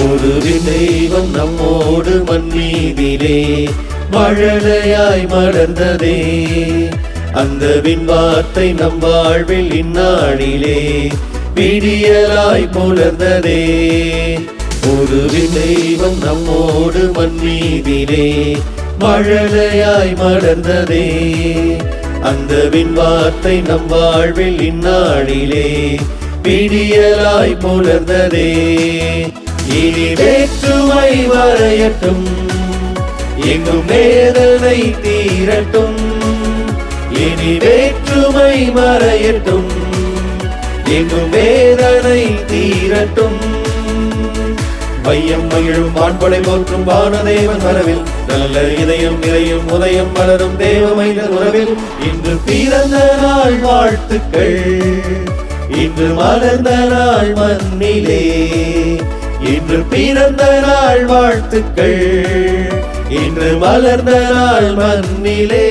ஒரு தெய்வம் நம்மோடு மண்ணீதிலே மழலையாய் மலர்ந்ததே. அந்த விண்வார்த்தை நம் வாழ்வில் இந்நாளிலே விடியலாய் புலர்ந்ததே. ஒரு தெய்வம் நம்மோடு மண்ணீதிலே மழலையாய் மலர்ந்ததே. அந்த விண்வார்த்தை நம் வாழ்வில் இந்நாளிலே விடியலாய் புலர்ந்ததே. இனி வேற்றுமை மறையட்டும், எங்கும் வேதனை தீரட்டும். இனி வேற்றுமை மறையட்டும், எங்கும் வேதனை தீரட்டும். மையம் மகிழும் வான்படை போற்றும் வானதேவன் வரவில் நல்ல இதயம் நிறையும் உதயம் வளரும் தேவமைந்தர் உறவில் இன்று பிறந்த நாள் வாழ்த்துக்கள். இன்று மலர்ந்த நாள் மண்ணிலே. இன்று பிறந்த நாள் வாழ்த்துக்கள். இன்று மலர்ந்த நாள் மண்ணிலே.